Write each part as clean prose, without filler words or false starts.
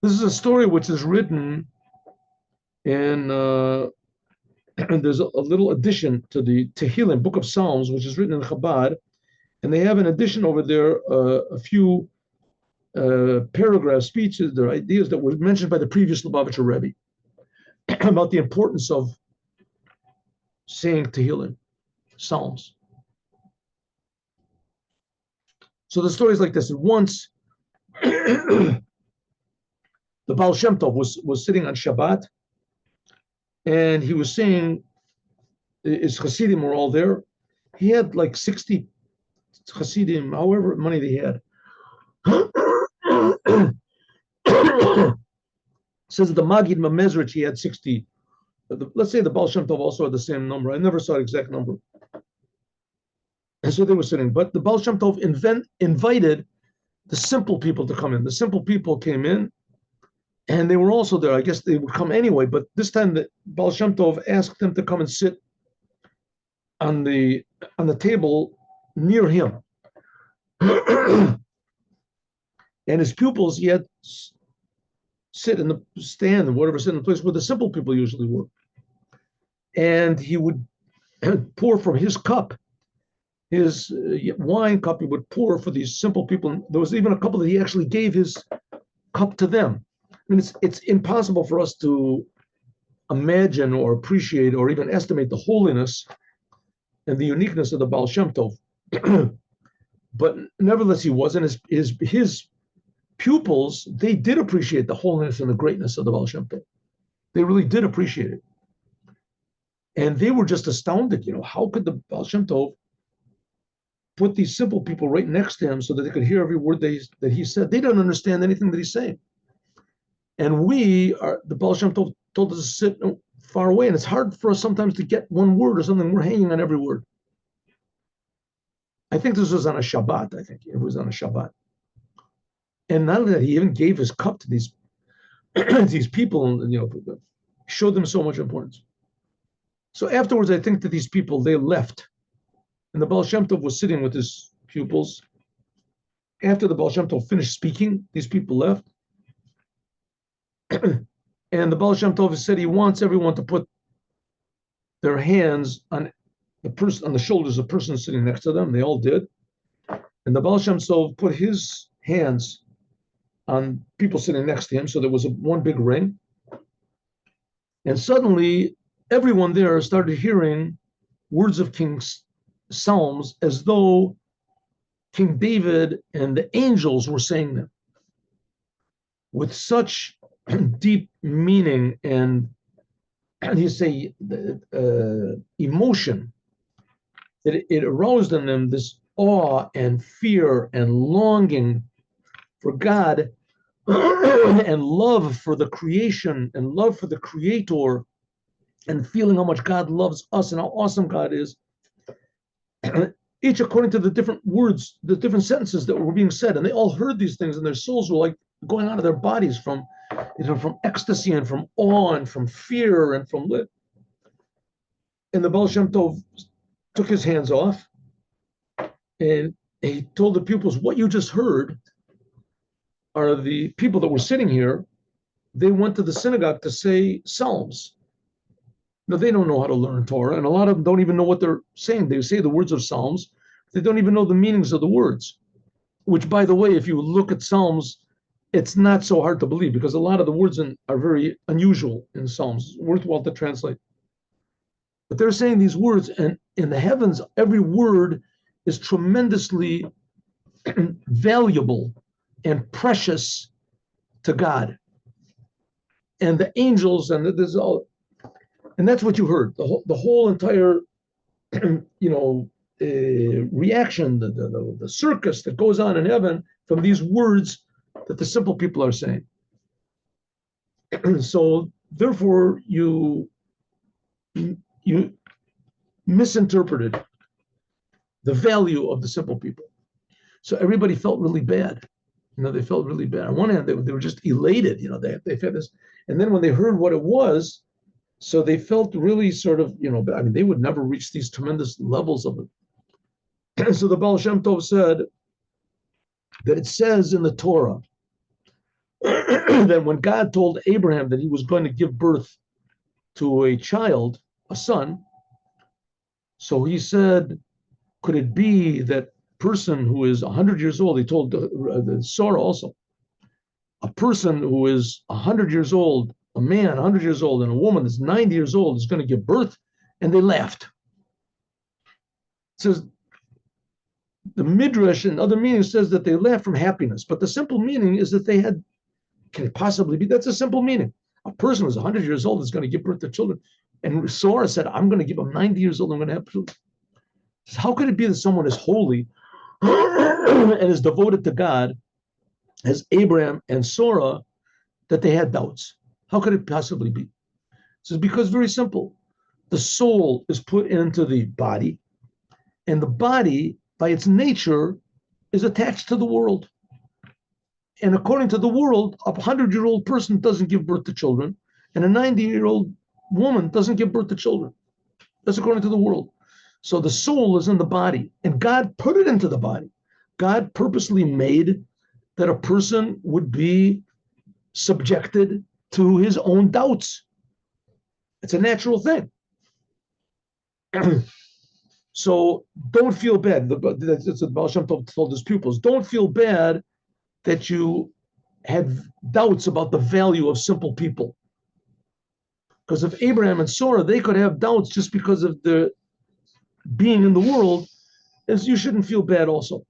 This is a story which is written in, and there's a little addition to the Tehillim, Book of Psalms, which is written in Chabad, and they have an addition over there, a few paragraphs, speeches, their ideas that were mentioned by the previous Lubavitcher Rebbe about the importance of saying Tehillim, Psalms. So the story is like this. Once, the Baal Shem Tov was sitting on Shabbat, and he was saying, his Chassidim were all there. He had like 60 Chassidim, however money they had. Says that the Magid Mamezrich, he had 60. Let's say the Baal Shem Tov also had the same number. I never saw the exact number. And so they were sitting. But the Baal Shem Tov invited the simple people to come in. The simple people came in, and they were also there. I guess they would come anyway, but this time the Baal Shem Tov asked them to come and sit on the table near him. And his pupils, he had sit in the stand or whatever, sit in the place where the simple people usually were. And he would pour from his cup, his wine cup, he would pour for these simple people. There was even a couple that he actually gave his cup to them. I mean, it's impossible for us to imagine or appreciate or even estimate the holiness and the uniqueness of the Baal Shem Tov. But nevertheless, he was, and his pupils, they did appreciate the holiness and the greatness of the Baal Shem Tov. They really did appreciate it. And they were just astounded, how could the Baal Shem Tov put these simple people right next to him so that they could hear every word that he said? They don't understand anything that he's saying. And the Baal Shem Tov told us to sit far away, and it's hard for us sometimes to get one word or something. We're hanging on every word. I think this was on a Shabbat. I think it was on a Shabbat. And not only that, he even gave his cup to these these people, and showed them so much importance. So afterwards, I think that these people, they left, and the Baal Shem Tov was sitting with his pupils. After the Baal Shem Tov finished speaking, these people left, and the Baal Shem Tov said he wants everyone to put their hands on the shoulders of the person sitting next to them. They all did, and the Baal Shem Tov put his hands on people sitting next to him, so there was one big ring. And suddenly, everyone there started hearing words of King's Psalms as though King David and the angels were saying them with such deep meaning and you say emotion that it aroused in them this awe and fear and longing for God and love for the creation and love for the Creator, and feeling how much God loves us and how awesome God is, each according to the different words, the different sentences that were being said. And they all heard these things, and their souls were like going out of their bodies from ecstasy and from awe and from fear and from lit. And the Baal Shem Tov took his hands off, and he told the pupils, what you just heard are the people that were sitting here. They went to the synagogue to say Psalms. Now, they don't know how to learn Torah, and a lot of them don't even know what they're saying. They say the words of Psalms. They don't even know the meanings of the words, which, by the way, if you look at Psalms, it's not so hard to believe because a lot of the words are very unusual in Psalms. It's worthwhile to translate. But they're saying these words, and in the heavens, every word is tremendously valuable and precious to God. And the angels, and there's all, and that's what you heard. The whole entire, reaction, the circus that goes on in heaven from these words that the simple people are saying. So therefore, you misinterpreted the value of the simple people. So everybody felt really bad. They felt really bad. On one hand, they were just elated. They had this, and then when they heard what it was, so they felt really sort of, they would never reach these tremendous levels of it. And so the Baal Shem Tov said that it says in the Torah, that when God told Abraham that he was going to give birth to a child, a son, so he said, could it be that person who is 100 years old, he told Sarah also, a person who is 100 years old, a man 100 years old, and a woman that's 90 years old is going to give birth? And they laughed. It says, the Midrash and other meanings says that they laughed from happiness, but the simple meaning is that they had, can it possibly be? That's a simple meaning. A person who's 100 years old is going to give birth to children. And Sarah said, I'm going to give him 90 years old, I'm going to have children. How could it be that someone is holy and is devoted to God, as Abraham and Sarah, that they had doubts? How could it possibly be? It says, because very simple. The soul is put into the body, and the body, by its nature, is attached to the world. And according to the world, a 100-year-old person doesn't give birth to children, and a 90-year-old woman doesn't give birth to children. That's according to the world. So the soul is in the body, and God put it into the body. God purposely made that a person would be subjected to his own doubts. It's a natural thing. So don't feel bad. That's what Baal Shem Tov told his pupils. Don't feel bad that you had doubts about the value of simple people. Because if Abraham and Sarah, they could have doubts just because of their being in the world, is you shouldn't feel bad also.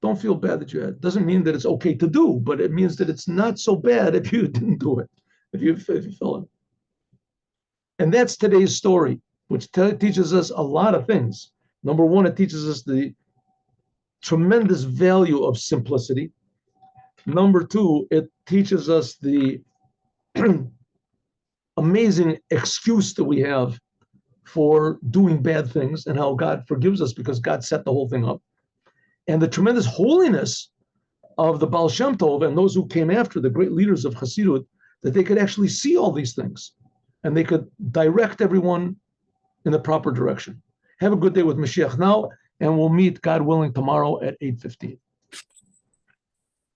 Don't feel bad that you had. Doesn't mean that it's okay to do, but it means that it's not so bad if you didn't do it, if you fell in. And that's today's story, which teaches us a lot of things. Number one, it teaches us the tremendous value of simplicity. Number two, it teaches us the amazing excuse that we have for doing bad things and how God forgives us because God set the whole thing up. And the tremendous holiness of the Baal Shem Tov and those who came after, the great leaders of Chassidut, that they could actually see all these things and they could direct everyone in the proper direction. Have a good day with Mashiach now, and we'll meet, God willing, tomorrow at 8:15.